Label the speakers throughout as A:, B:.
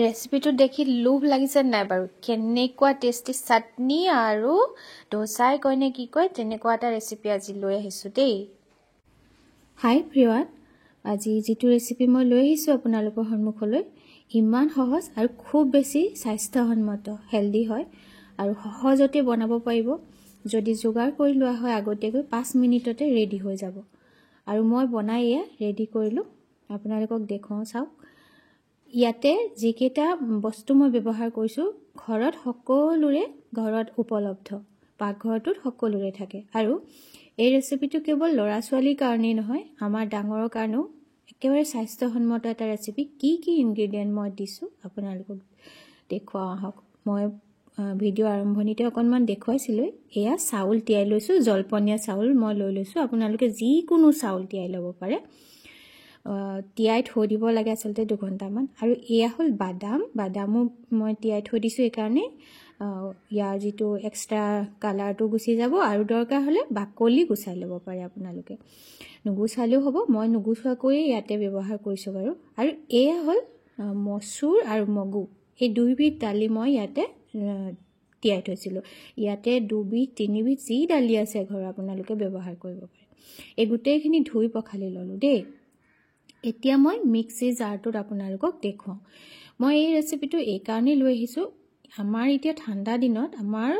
A: ৰেচিপিটো দেখি লোভ লাগিছে নাই বাৰু কেনেকুৱা টেষ্টি চাটনি আৰু ডোসাই কয় নে কি কয় তেনেকুৱা এটা ৰেচিপি আজি লৈ আহিছোঁ দেই হাই প্ৰিয়াত আজি যিটো ৰেচিপি মই লৈ আহিছোঁ আপোনালোকৰ সন্মুখলৈ ইমান সহজ আৰু খুব বেছি স্বাস্থ্যসন্মত হেলদি হয় আৰু সহজতে বনাব পাৰিব যদি যোগাৰ কৰি লোৱা হয় আগতীয়াকৈ 5 মিনিটতে ৰেডি হৈ যাব আৰু মই বনাই ৰেডি কৰিলোঁ আপোনালোকক দেখুৱাওঁ চাওক ইয়াতে যিকেইটা বস্তু মই ব্যৱহাৰ কৰিছোঁ ঘৰত সকলোৰে ঘৰত উপলব্ধ পাকঘৰটোত সকলোৰে থাকে আৰু এই ৰেচিপিটো কেৱল ল'ৰা ছোৱালীৰ কাৰণেই নহয় আমাৰ ডাঙৰৰ কাৰণেও একেবাৰে স্বাস্থ্যসন্মত এটা ৰেচিপি কি ইনগ্ৰেডিয়েন্ট মই দিছোঁ আপোনালোকক দেখুৱাওঁ আহক মই ভিডিও আৰম্ভণিতে অকনমান দেখুৱাইছিলোঁ এয়া চাউল তিয়াই লৈছোঁ জলপনীয়া চাউল মই লৈ লৈছোঁ আপোনালোকে যিকোনো চাউল তিয়াই ল'ব পাৰে তিয়াই থৈ দিব লাগে আসলতে 2 ঘণ্টামান আৰু এয়া হ'ল বাদামো মই তিয়াই থৈ দিছোঁ এই কাৰণে ইয়াৰ যিটো এক্সট্ৰা কালাৰটো গুচি যাব আৰু দৰকাৰ হ'লে বাকলি গুচাই ল'ব পাৰে আপোনালোকে নুগুচালেও হ'ব মই নুগুচোৱাকৈ ইয়াতে ব্যৱহাৰ কৰিছোঁ বাৰু আৰু এয়া হ'ল মচুৰ আৰু মগু এই দুইবিধ দালি মই ইয়াতে তিয়াই থৈছিলোঁ ইয়াতে 2 বিধ 3 বিধ যি দালি আছে ঘৰ আপোনালোকে ব্যৱহাৰ কৰিব পাৰে এই গোটেইখিনি ধুই পখালি ল'লোঁ দেই এতিয়া মই মিক্সি জাৰটোত আপোনালোকক দেখুৱাওঁ মই এই ৰেচিপিটো এই কাৰণে লৈ আহিছোঁ আমাৰ এতিয়া ঠাণ্ডা দিনত আমাৰ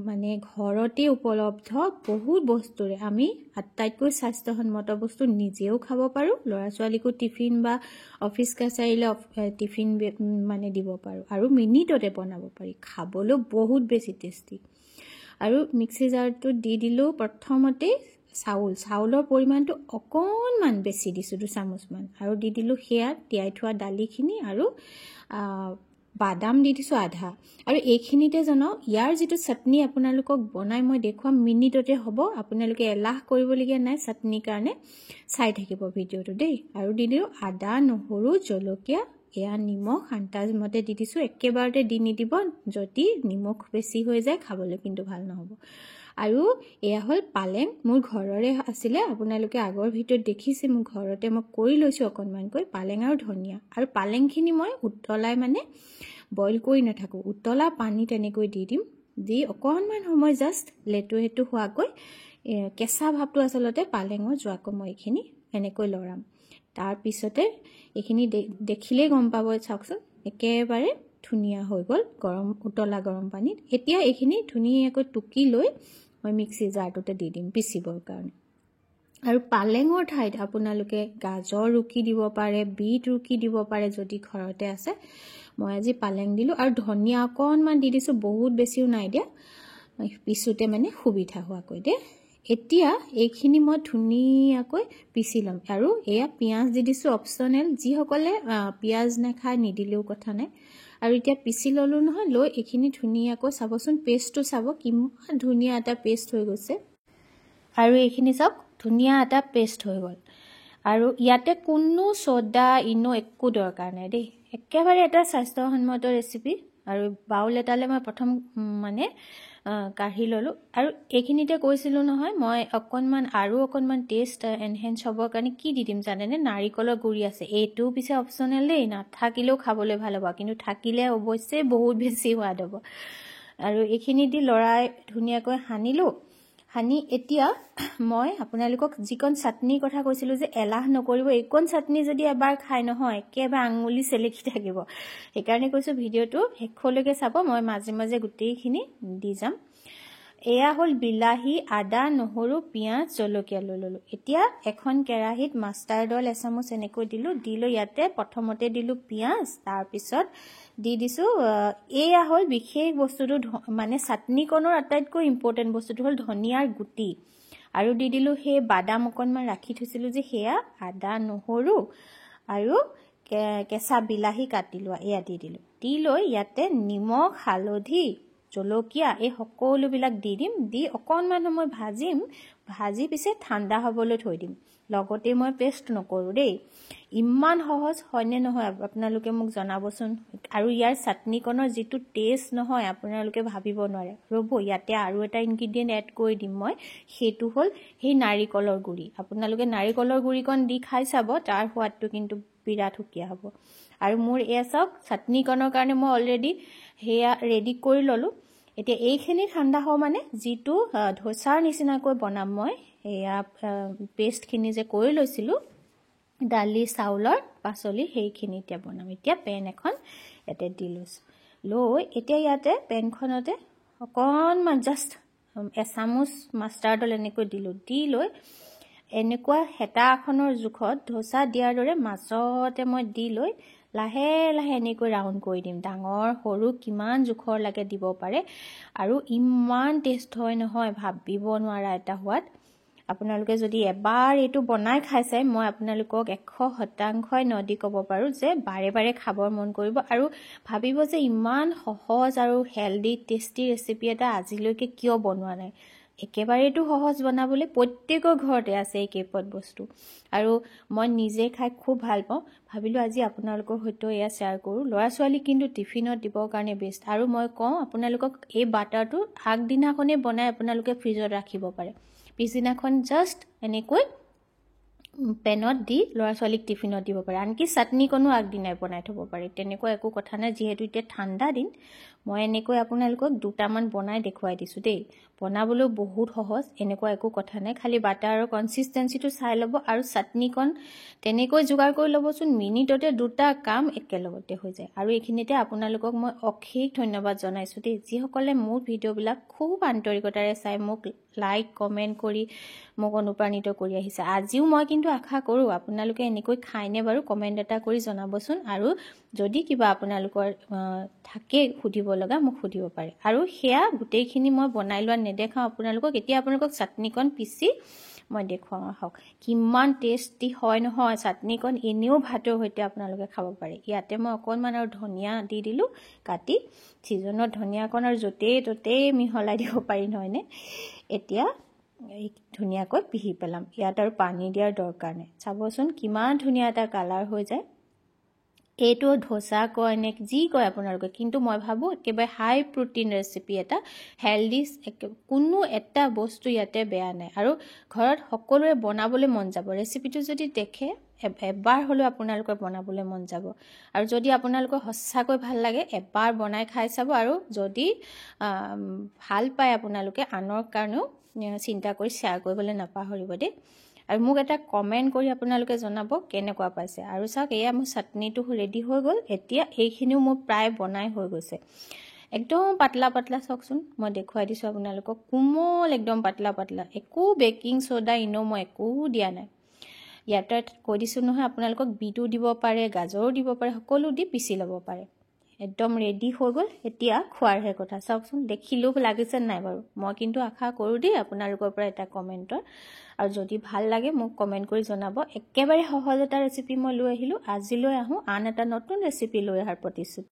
A: মানে ঘৰতে উপলব্ধ বহুত বস্তুৰে আমি আটাইতকৈ স্বাস্থ্যসন্মত বস্তু নিজেও খাব পাৰোঁ ল'ৰা ছোৱালীকো টিফিন বা অফিচ কাছাৰীলে টিফিন মানে দিব পাৰোঁ আৰু মিনিটতে বনাব পাৰি খাবলৈ বহুত বেছি টেষ্টি আৰু মিক্সি জাৰটোত দি দিলোঁ প্ৰথমতে চাউলৰ পৰিমাণটো অকণমান বেছি দিছোঁ 2 চামুচমান আৰু দি দিলোঁ সেয়া তিয়াই থোৱা দালিখিনি আৰু বাদাম দি দিছোঁ আধা আৰু এইখিনিতে জানক ইয়াৰ যিটো চাটনি আপোনালোকক বনাই মই দেখুৱাম মিনিটতে হ'ব আপোনালোকে এলাহ কৰিবলগীয়া নাই চাটনিৰ কাৰণে চাই থাকিব ভিডিঅ'টো দেই আৰু দি দিলোঁ আদা নহৰু জলকীয়া এয়া নিমখ আন্দাজ মতে দি দিছোঁ একেবাৰতে দি নিদিব যদি নিমখ বেছি হৈ যায় খাবলৈ কিন্তু ভাল নহ'ব আৰু এয়া হ'ল পালেং মোৰ ঘৰৰে আছিলে আপোনালোকে আগৰ ভিডিঅ'ত দেখিছে মোৰ ঘৰতে মই কৰি লৈছোঁ অকণমানকৈ পালেং আৰু ধনিয়া আৰু পালেংখিনি মই উতলাই মানে বইল কৰি নাথাকোঁ উতলা পানী তেনেকৈ দি দিম দি অকণমান সময় জাষ্ট লেটু হেটু হোৱাকৈ কেঁচা ভাৱটো আচলতে পালেঙৰ যোৱাকৈ মই এইখিনি এনেকৈ লৰাম তাৰপিছতে এইখিনি দেখিলেই গম পাব চাওকচোন একেবাৰে ধুনীয়া হৈ গ'ল উতলা গৰম পানীত এতিয়া এইখিনি ধুনীয়াকৈ টুকি লৈ মই মিক্সি জাৰটোতে দি দিম পিচিবৰ কাৰণে আৰু পালেঙৰ ঠাইত আপোনালোকে গাজৰ ৰুকি দিব পাৰে বিট ৰুকি দিব পাৰে যদি ঘৰতে আছে মই আজি পালেং দিলোঁ আৰু ধনিয়া অকণমান দি দিছোঁ বহুত বেছিও নাই দিয়া পিছোতে মানে সুবিধা হোৱাকৈ দে এতিয়া এইখিনি মই ধুনীয়াকৈ পিচি ল'ম আৰু এয়া পিঁয়াজ দি দিছোঁ অপশ্যনেল যিসকলে পিঁয়াজ নাখায় নিদিলেও কথা নাই আৰু এতিয়া পিচি ল'লোঁ নহয় লৈ এইখিনি ধুনীয়াকৈ চাবচোন পেষ্টটো চাব কিমান ধুনীয়া এটা পেষ্ট হৈ গৈছে আৰু এইখিনি চাওক ধুনীয়া এটা পেষ্ট হৈ গ'ল আৰু ইয়াতে কোনো ছ'ডা ইনো একো দৰকাৰ নাই দেই একেবাৰে এটা স্বাস্থ্যসন্মত ৰেচিপি আৰু বাউল এটালে মই প্ৰথম মানে কাঢ়ি ল'লোঁ আৰু এইখিনিতে কৈছিলোঁ নহয় মই অকণমান টেষ্ট এনহেঞ্চ হ'বৰ কাৰণে কি দি দিম জানেনে নাৰিকলৰ গুড়ি আছে এইটোও পিছে অপশ্যনেল দেই নাথাকিলেও খাবলৈ ভাল হ'ব কিন্তু থাকিলে অৱশ্যে বহুত বেছি সোৱাদ হ'ব আৰু এইখিনি দি লৰাই ধুনীয়াকৈ সানি এতিয়া মই আপোনালোকক যিকণ চাটনিৰ কথা কৈছিলোঁ যে এলাহ নকৰিব এইকণ চাটনি যদি এবাৰ খাই নহয় একেবাৰে আঙুলি চেলেকি থাকিব সেইকাৰণে কৈছোঁ ভিডিঅ'টো শেষলৈকে চাব মই মাজে মাজে গোটেইখিনি দি যাম এয়া হ'ল বিলাহী আদা নহৰু পিঁয়াজ জলকীয়া লৈ ল'লোঁ এতিয়া এখন কেৰাহীত মাষ্টাৰ্ড অইল এচামুচ এনেকৈ দিলোঁ দি লৈ ইয়াতে প্ৰথমতে দিলোঁ পিঁয়াজ তাৰপিছত দি দিছোঁ এয়া হ'ল বিশেষ বস্তুটো মানে চাটনিকণৰ আটাইতকৈ ইম্পৰ্টেণ্ট বস্তুটো হ'ল ধনিয়াৰ গুটি আৰু দি দিলোঁ সেই বাদাম অকণমান ৰাখি থৈছিলোঁ যে সেয়া আদা নহৰু আৰু কেঁচা বিলাহী কাটি লোৱা এয়া দি দিলোঁ দি লৈ ইয়াতে নিমখ হালধি জলকীয়া এই সকলোবিলাক দি দিম দি অকণমান সময় ভাজি পিছে ঠাণ্ডা হ'বলৈ থৈ দিম লগতে মই পেষ্ট নকৰোঁ দেই ইমান সহজ হয়নে নহয় আপোনালোকে মোক জনাবচোন আৰু ইয়াৰ চাটনিকণৰ যিটো টেষ্ট নহয় আপোনালোকে ভাবিব নোৱাৰে ৰ'ব ইয়াতে আৰু এটা ইনগ্ৰেডিয়েণ্ট এড কৰি দিম মই সেইটো হ'ল সেই নাৰিকলৰ গুড়ি আপোনালোকে নাৰিকলৰ গুড়িকণ দি খাই চাব তাৰ সোৱাদটো কিন্তু বিৰাট সুকীয়া হ'ব আৰু মোৰ এয়া চাওক চাটনিকণৰ কাৰণে মই অলৰেডি সেয়া ৰেডি কৰি ল'লোঁ এতিয়া এইখিনি ঠাণ্ডা হোৱা মানে যিটো ধোচাৰ নিচিনাকৈ বনাম মই এয়া পেষ্টখিনি যে কৰি লৈছিলোঁ দালি চাউলৰ পাচলি সেইখিনি এতিয়া বনাম এতিয়া পেন এখন ইয়াতে দি লৈছোঁ লৈ এতিয়া ইয়াতে পেনখনতে অকণমান জাষ্ট এচামুচ মাষ্টাৰ্ড অইল এনেকৈ দিলোঁ দি লৈ এনেকুৱা হেতা এখনৰ জোখত ধোচা দিয়াৰ দৰে মাজতে মই দি লৈ লাহে লাহে এনেকৈ ৰাউণ্ড কৰি দিম ডাঙৰ সৰু কিমান জোখৰ লাগে দিব পাৰে আৰু ইমান টেষ্ট হয় নহয় ভাবিব নোৱাৰা এটা সোৱাদ আপোনালোকে যদি এবাৰ এইটো বনাই খাইছে মই আপোনালোকক 100% নদি ক'ব পাৰোঁ যে বাৰে বাৰে খাবৰ মন কৰিব আৰু ভাবিব যে ইমান সহজ আৰু হেলদি টেষ্টি ৰেচিপি এটা আজিলৈকে কিয় বনোৱা নাই একেবাৰেটো সহজ বনাবলৈ প্ৰত্যেকৰ ঘৰতে আছে এই কেইপদ বস্তু আৰু মই নিজে খাই খুব ভাল পাওঁ ভাবিলোঁ আজি আপোনালোকৰ সৈতে এয়া শ্বেয়াৰ কৰোঁ ল'ৰা ছোৱালী কিন্তু টিফিনত দিবৰ কাৰণে বেষ্ট আৰু মই কওঁ আপোনালোকক এই বাটাৰটো আগদিনাখনে বনাই আপোনালোকে ফ্ৰিজত ৰাখিব পাৰে পিছদিনাখন জাষ্ট এনেকৈ পেনত দি ল'ৰা ছোৱালীক টিফিনত দিব পাৰে আনকি চাটনিকণো আগদিনাই বনাই থ'ব পাৰে তেনেকুৱা একো কথা নাই যিহেতু এতিয়া ঠাণ্ডা দিন মই এনেকৈ আপোনালোকক দুটামান বনাই দেখুৱাই দিছোঁ দেই বনাবলৈও বহুত সহজ এনেকুৱা একো কথা নাই খালি বাটাৰৰ কনচিষ্টেঞ্চিটো চাই ল'ব আৰু চাটনিকণ তেনেকৈ যোগাৰ কৰি ল'বচোন মিনিটতে দুটা কাম একেলগতে হৈ যায় আৰু এইখিনিতে আপোনালোকক মই অশেষ ধন্যবাদ জনাইছোঁ দেই যিসকলে মোৰ ভিডিঅ'বিলাক খুব আন্তৰিকতাৰে চাই মোক লাইক কমেণ্ট কৰি মোক অনুপ্ৰাণিত কৰি আহিছে আজিও মই কিন্তু আশা কৰোঁ আপোনালোকে এনেকৈ খায়নে বাৰু কমেণ্ট এটা কৰি জনাবচোন আৰু যদি কিবা আপোনালোকৰ থাকে সুধিব লগা মোক সুধিব পাৰে আৰু সেয়া গোটেইখিনি মই বনাই লোৱা নেদেখাওঁ আপোনালোকক এতিয়া আপোনালোকক চাটনিকণ পিচি মই দেখুৱাওঁ আহক কিমান টেষ্টি হয় নহয় চাটনিকণ এনেও ভাতৰ সৈতে আপোনালোকে খাব পাৰে ইয়াতে মই অকণমান আৰু ধনিয়া দি দিলোঁ কাটি ছিজনৰ ধনিয়াকণ আৰু য'তেই ত'তেই মিহলাই দিব পাৰি নহয়নে এতিয়া ধুনীয়াকৈ পিহি পেলাম ইয়াত আৰু পানী দিয়াৰ দৰকাৰ নাই চাবচোন কিমান ধুনীয়া এটা কালাৰ হৈ যায় এইটো ধোচা কয় নে যি কয় আপোনালোকে কিন্তু মই ভাবোঁ একেবাৰে হাই প্ৰটিন ৰেচিপি এটা হেল্ডি কোনো এটা বস্তু ইয়াতে বেয়া নাই আৰু ঘৰত সকলোৰে বনাবলৈ মন যাব ৰেচিপিটো যদি দেখে এবাৰ হ'লেও আপোনালোকৰ বনাবলৈ মন যাব আৰু যদি আপোনালোকৰ সঁচাকৈ ভাল লাগে এবাৰ বনাই খাই চাব আৰু যদি ভাল পায় আপোনালোকে আনৰ কাৰণেও চিন্তা কৰি শ্বেয়াৰ কৰিবলৈ নাপাহৰিব দেই আৰু মোক এটা কমেণ্ট কৰি আপোনালোকে জনাব কেনেকুৱা পাইছে আৰু চাওক এয়া মোৰ চাটনিটো ৰেডি হৈ গ'ল এতিয়া এইখিনিও মোৰ প্ৰায় বনাই হৈ গৈছে একদম পাতলা পাতলা চাওকচোন মই দেখুৱাই দিছোঁ আপোনালোকক কোমল একদম পাতলা পাতলা একো বেকিং ছ'ডা ইনো মই একো দিয়া নাই ইয়াতে কৈ দিছোঁ নহয় আপোনালোকক বিটো দিব পাৰে গাজৰো দিব পাৰে সকলো দি পিচি ল'ব পাৰে একদম ৰেডি হৈ গ'ল এতিয়া খোৱাৰহে কথা চাওকচোন দেখিলেও লাগিছে নাই বাৰু মই কিন্তু আশা কৰোঁ দেই আপোনালোকৰ পৰা এটা কমেণ্টৰ আৰু যদি ভাল লাগে মোক কমেণ্ট কৰি জনাব একেবাৰে সহজ এটা ৰেচিপি মই লৈ আহিলোঁ আজিলৈ আহোঁ আন এটা নতুন ৰেচিপি লৈ অহাৰ প্ৰতিশ্ৰুতি